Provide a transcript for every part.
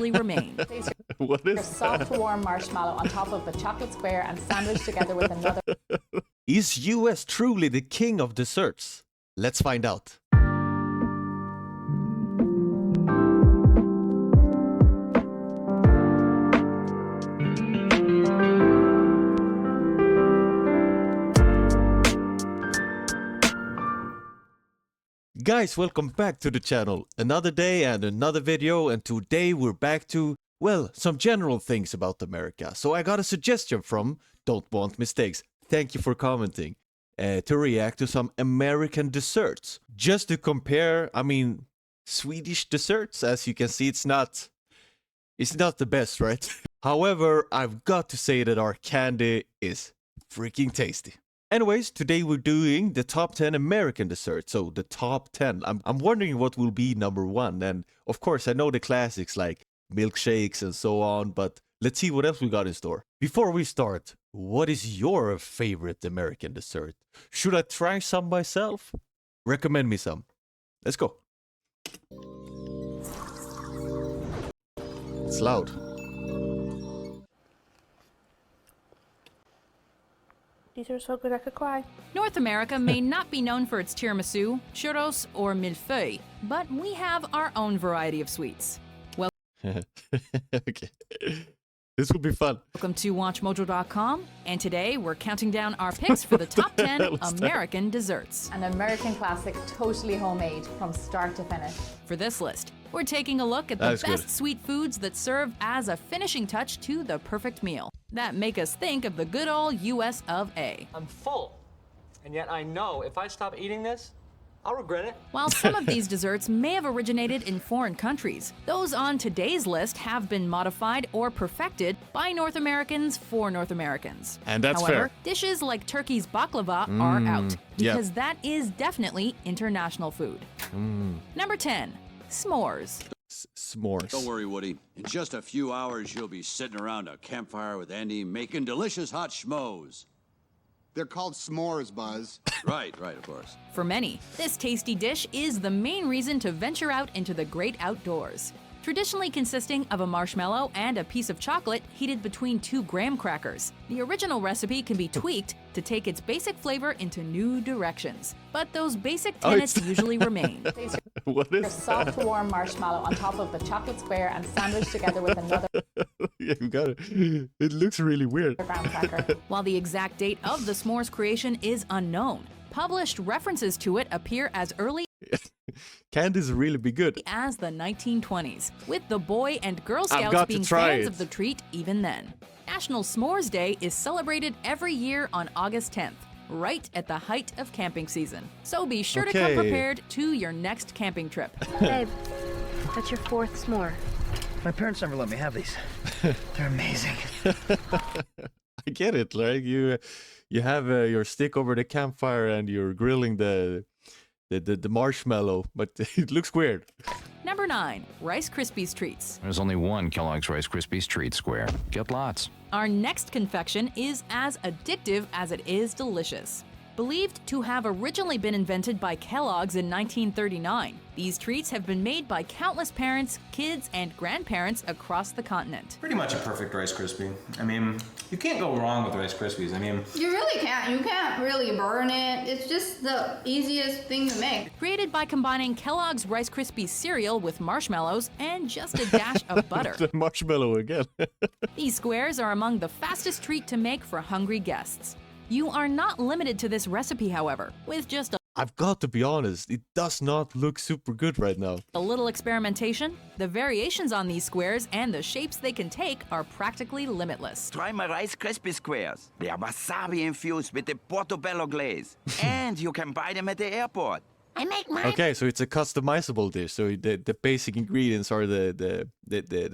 remain. What Your is soft, warm marshmallow on top of the chocolate square and sandwiched together with another. Is US truly the king of desserts? Let's find out. Guys, welcome back to the channel. Another day and another video, and today we're back to, well, some general things about America. So I got a suggestion from Don't Want Mistakes. Thank you for commenting. To react to some American desserts. Just to compare, I mean, Swedish desserts, as you can see, it's not the best, right? However, I've got to say that our candy is freaking tasty. Anyways, today we're doing the top 10 American desserts. So the top 10. I'm wondering what will be number 1. And of course, I know the classics like milkshakes and so on, but let's see what else we got in store. Before we start, what is your favorite American dessert? Should I try some myself? Recommend me some. Let's go. It's loud. These are so good I could cry. North America may not be known for its tiramisu, churros, or millefeuille, but we have our own variety of sweets. Okay. This will be fun. Welcome to WatchMojo.com, and today we're counting down our picks for the top 10 American desserts. An American classic, totally homemade from start to finish. For this list, we're taking a look at the That is best good. sweet foods that serve as a finishing touch to the perfect meal, that make us think of the good old US of A. I'm full, and yet I know if I stop eating this, I'll regret it. While some of these desserts may have originated in foreign countries, those on today's list have been modified or perfected by North Americans for North Americans. And that's However, fair. dishes like Turkey's baklava are out, yep. because that is definitely international food. Number 10, s'mores. S'mores. Don't worry, Woody. In just a few hours, you'll be sitting around a campfire with Andy making delicious hot schmoes. They're called s'mores, Buzz. Right, of course. For many, this tasty dish is the main reason to venture out into the great outdoors. Traditionally consisting of a marshmallow and a piece of chocolate heated between 2 graham crackers, the original recipe can be tweaked to take its basic flavor into new directions. But those basic tenets usually remain. What Your is soft, warm marshmallow on top of the chocolate square and sandwiched together with another Yeah, you got it. It looks really weird. graham cracker. While the exact date of the s'mores creation is unknown, published references to it appear as early Candies really be good. as the 1920s, with the Boy and Girl I've Scouts got to being try fans it. of the treat even then. National S'mores Day is celebrated every year on August 10th, right at the height of camping season. So be sure to come Okay. prepared to your next camping trip. Babe, that's your 4th s'more. My parents never let me have these. They're amazing. I get it. Like you have your stick over the campfire and you're grilling the marshmallow, but it looks weird. Number 9, Rice Krispies Treats. There's only one Kellogg's Rice Krispies Treat Square. Get lots. Our next confection is as addictive as it is delicious. Believed to have originally been invented by Kellogg's in 1939, these treats have been made by countless parents, kids, and grandparents across the continent. Pretty much a perfect Rice Krispie. I mean, you can't go wrong with Rice Krispies. I mean, You really can't. You can't really burn it. It's just the easiest thing to make. Created by combining Kellogg's Rice Krispies cereal with marshmallows and just a dash of butter. The marshmallow again. These squares are among the fastest treat to make for hungry guests. You are not limited to this recipe, however. With just I've got to be honest, it does not look super good right now. a little experimentation, the variations on these squares and the shapes they can take are practically limitless. Try my Rice Krispie squares. They are wasabi infused with the portobello glaze. And you can buy them at the airport. I make mine. Okay, so it's a customizable dish. So the basic ingredients are the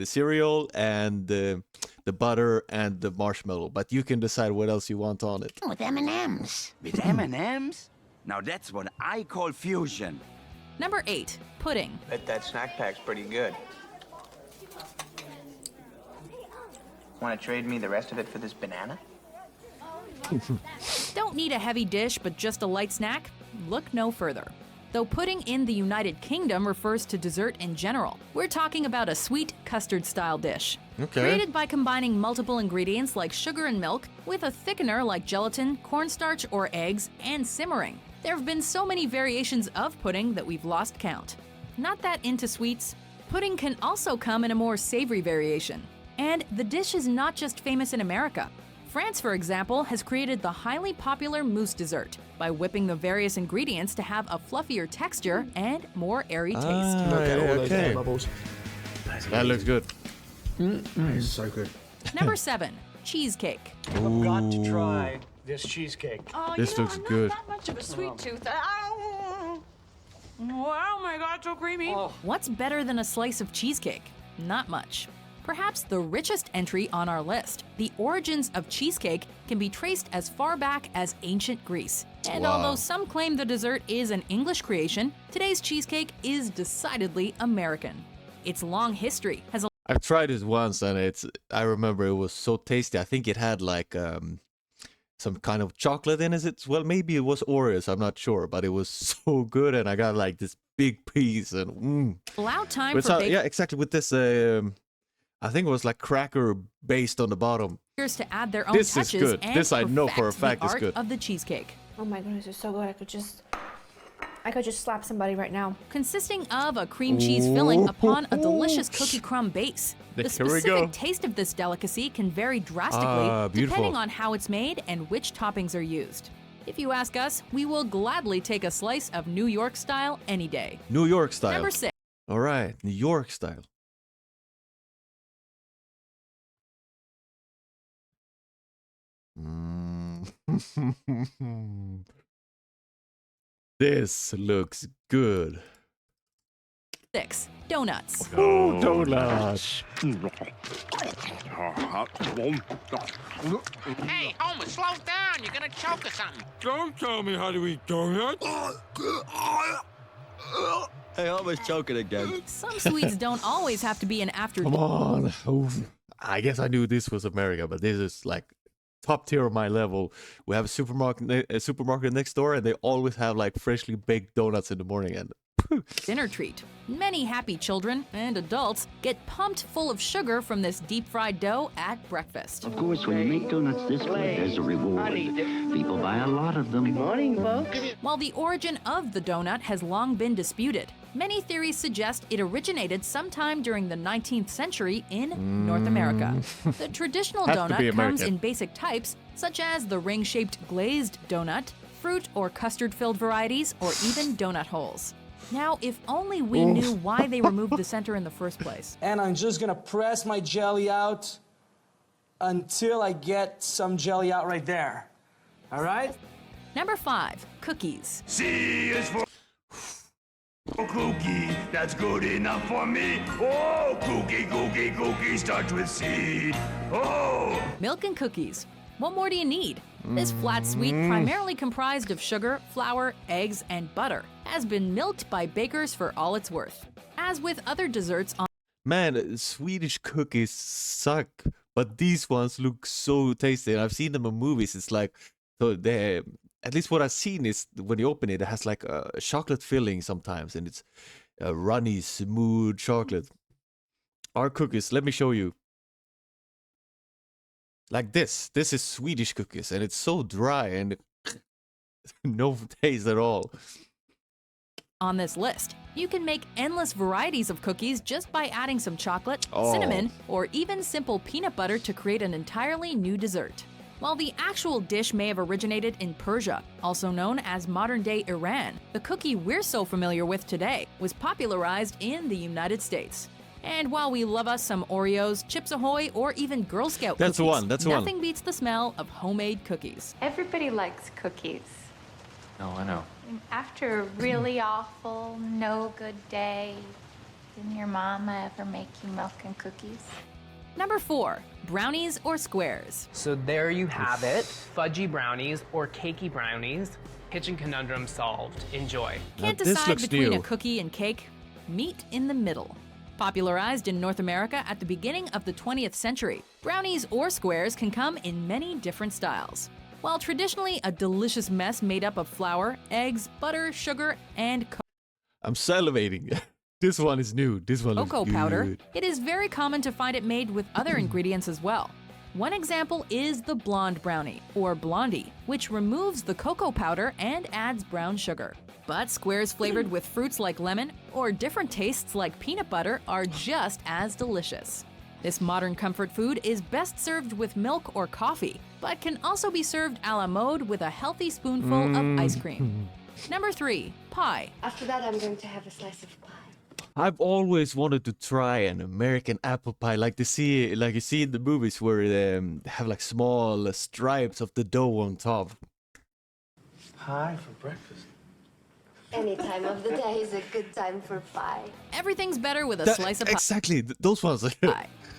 cereal and the butter and the marshmallow, but you can decide what else you want on it. With M&M's. With M&M's? Now that's what I call fusion. Number 8, pudding. Bet that snack pack's pretty good. Want to trade me the rest of it for this banana? Don't need a heavy dish, but just a light snack? Look no further. though pudding in the United Kingdom refers to dessert in general. We're talking about a sweet custard-style dish. Okay. Created by combining multiple ingredients like sugar and milk with a thickener like gelatin, cornstarch, or eggs, and simmering. There have been so many variations of pudding that we've lost count. Not that into sweets, pudding can also come in a more savory variation. And the dish is not just famous in America. France, for example, has created the highly popular mousse dessert by whipping the various ingredients to have a fluffier texture and more airy taste. Okay. That looks good. It's so good. Number 7. Cheesecake. I've got to try this cheesecake. Oh, This looks good. Not that much of a sweet tooth. Oh my God, so creamy. What's better than a slice of cheesecake? Not much. Perhaps the richest entry on our list, the origins of cheesecake can be traced as far back as ancient Greece. And although some claim the dessert is an English creation, today's cheesecake is decidedly American. Its long history has I've tried it once and I remember it was so tasty. I think it had like some kind of chocolate in it. Well, maybe it was Oreos, I'm not sure, but it was so good and I got like this big piece and allowed time But for yeah, exactly with this I think it was like cracker based on the bottom. bakers to add their own This is touches good. and This I know for a perfect fact the is art good. of the cheesecake. Oh my goodness, it's so good. I could just slap somebody right now. Consisting of a cream cheese filling upon a delicious cookie crumb base. The Here we specific go. taste of this delicacy can vary drastically beautiful. depending on how it's made and which toppings are used. If you ask us, we will gladly take a slice of New York style any day. New York style. Number 6. All right, New York style. This looks good. 6. Donuts. Oh, donuts. Hey, Homer, slow down. You're gonna choke or something. Don't tell me how to eat donuts. Hey, Homer's choking again. Some sweets don't always have to be an Come afterthought. on. Oh, I guess I knew this was America, but this is like top tier of my level. We have a supermarket next door, and they always have like freshly baked donuts in the morning. And Dinner treat. Many happy children and adults get pumped full of sugar from this deep-fried dough at breakfast. Of course, when you make donuts this way, there's a reward. People buy a lot of them. Good morning, folks. While the origin of the donut has long been disputed, many theories suggest it originated sometime during the 19th century in North America. The traditional Has to be donut comes American. in basic types, such as the ring-shaped glazed donut, fruit or custard-filled varieties, or even donut holes. Now, if only we knew why they removed the center in the first place. And I'm just gonna press my jelly out until I get some jelly out right there. All right? Number 5. Cookies. C is for cookie. That's good enough for me. Oh, cookie starts with C. Oh. Milk and cookies. What more do you need? This flat sweet, primarily comprised of sugar, flour, eggs, and butter, has been milked by bakers for all it's worth. As with other desserts on man, Swedish cookies suck, but these ones look so tasty. And I've seen them in movies. It's like, so they, at least what I've seen is when you open it, it has like a chocolate filling sometimes, and it's a runny, smooth chocolate. Our cookies, let me show you. Like this is Swedish cookies, and it's so dry and no taste at all. on this list. You can make endless varieties of cookies just by adding some chocolate, Oh. cinnamon, or even simple peanut butter to create an entirely new dessert. While the actual dish may have originated in Persia, also known as modern-day Iran, the cookie we're so familiar with today was popularized in the United States. And while we love us some Oreos, Chips Ahoy, or even Girl Scout That's the cookies, one, that's the one. nothing beats the smell of homemade cookies. Everybody likes cookies. No, I know. After a really awful, no good day, didn't your mama ever make you milk and cookies? Number 4, brownies or squares. So there you have it, fudgy brownies or cakey brownies. Kitchen conundrum solved. Enjoy. Can't decide between a cookie and cake? Meet in the middle. Popularized in North America at the beginning of the 20th century, brownies or squares can come in many different styles. While traditionally a delicious mess made up of flour, eggs, butter, sugar, and I'm salivating. This one is new. This one looks Cocoa good. powder, it is very common to find it made with other ingredients as well. One example is the blonde brownie, or blondie, which removes the cocoa powder and adds brown sugar. But squares flavored with fruits like lemon or different tastes like peanut butter are just as delicious. This modern comfort food is best served with milk or coffee, but can also be served a la mode with a healthy spoonful of ice cream. Number 3, pie. After that, I'm going to have a slice of pie. I've always wanted to try an American apple pie, like you see in the movies where they have like small stripes of the dough on top. Pie for breakfast. Any time of the day is a good time for pie. Everything's better with a slice of pie. Exactly, those ones.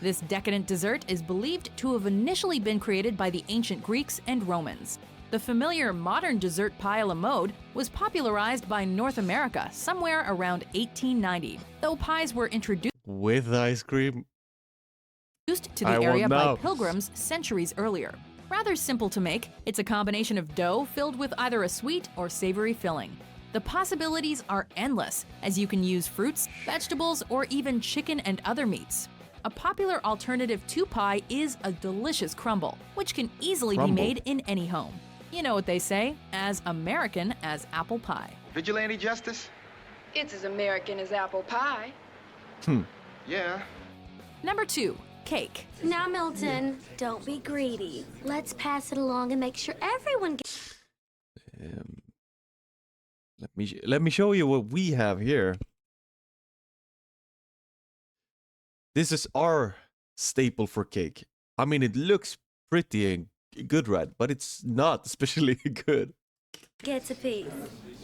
This decadent dessert is believed to have initially been created by the ancient Greeks and Romans. The familiar modern dessert pie a la mode was popularized by North America somewhere around 1890, though pies were introduced With ice cream? to the area by pilgrims centuries earlier. Rather simple to make, it's a combination of dough filled with either a sweet or savory filling. The possibilities are endless, as you can use fruits, vegetables, or even chicken and other meats. A popular alternative to pie is a delicious crumble, which can easily be made in any home. You know what they say, as American as apple pie. Vigilante justice? It's as American as apple pie. Yeah. Number 2, cake. Now, Milton, don't be greedy. Let's pass it along and make sure everyone gets... Let me show you what we have here. This is our staple for cake. I mean, it looks pretty and good, right? But it's not especially good. Gets a piece.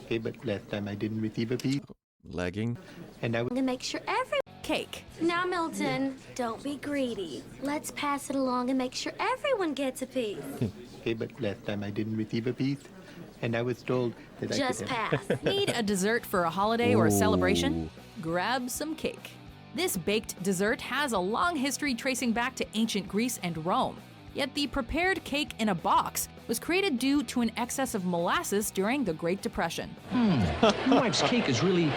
Okay, but last time I didn't receive a piece. Lagging. And I And make sure every... Cake. Now, Milton, don't be greedy. Let's pass it along and make sure everyone gets a piece. Okay, but last time I didn't receive a piece. And I was told that Just pass. Need a dessert for a holiday or a celebration? Grab some cake. This baked dessert has a long history tracing back to ancient Greece and Rome. Yet the prepared cake in a box was created due to an excess of molasses during the Great Depression. My wife's cake is really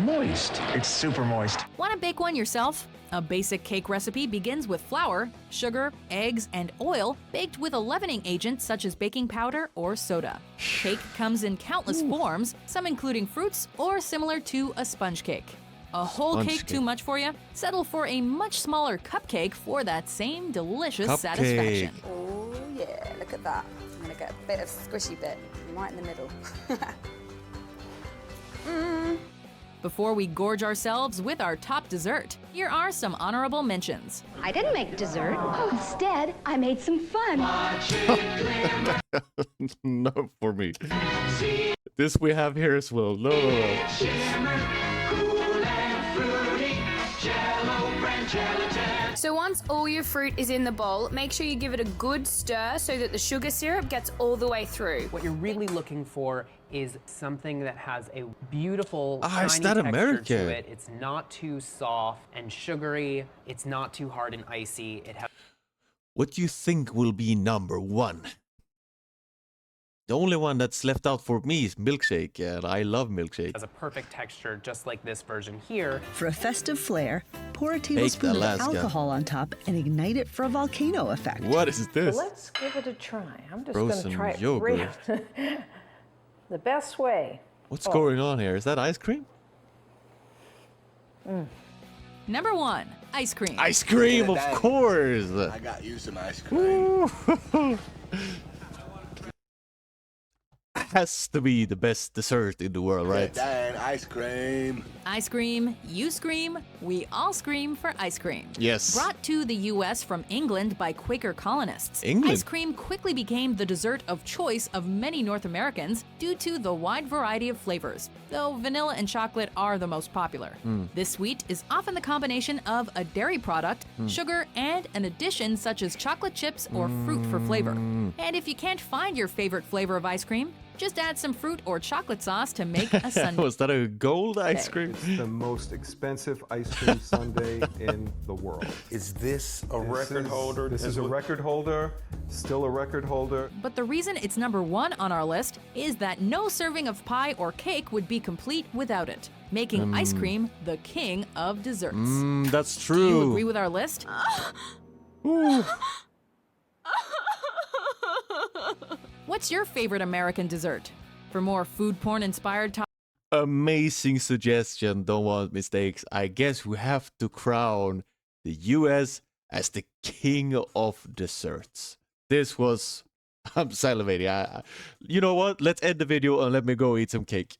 moist. It's super moist. Want to bake one yourself? A basic cake recipe begins with flour, sugar, eggs, and oil baked with a leavening agent such as baking powder or soda. Cake comes in countless forms, some including fruits or similar to a sponge cake. A whole cake too much for you? Settle for a much smaller cupcake for that same delicious satisfaction. Oh yeah, look at that. I'm gonna get a bit of squishy bit right in the middle. Before we gorge ourselves with our top dessert, here are some honorable mentions. I didn't make dessert. Instead, I made some fun. No, for me. This we have here as well. No. So once all your fruit is in the bowl, make sure you give it a good stir so that the sugar syrup gets all the way through. What you're really looking for is something that has a beautiful, shiny is that texture American? to it. It's not too soft and sugary. It's not too hard and icy. It has What do you think will be number 1? The only one that's left out for me is milkshake, and I love milkshake. a perfect texture, just like this version here. For a festive flair, pour a tablespoon of Alaska. alcohol on top and ignite it for a volcano effect. What is this? Let's give it a try. I'm just Frozen going to try it yogurt. the best way. What's going on here? Is that ice cream? Number 1, ice cream. Ice cream, of course! I got you some ice cream. Has to be the best dessert in the world, right? Dang, ice cream. Ice cream, you scream, we all scream for ice cream. Yes. Brought to the U.S. from England by Quaker colonists, England? ice cream quickly became the dessert of choice of many North Americans due to the wide variety of flavors, though vanilla and chocolate are the most popular. This sweet is often the combination of a dairy product, sugar, and an addition such as chocolate chips or fruit for flavor. And if you can't find your favorite flavor of ice cream, Just add some fruit or chocolate sauce to make a sundae. Was that a gold ice cream? It's the most expensive ice cream sundae in the world. Is this a record holder? This is a record holder, still a record holder. But the reason it's #1 on our list is that no serving of pie or cake would be complete without it, making ice cream the king of desserts. That's true. Do you agree with our list? What's your favorite American dessert? For more food porn inspired topics. Amazing suggestion, don't want mistakes. I guess we have to crown the US as the king of desserts. This was... I'm salivating. You know what? Let's end the video and let me go eat some cake.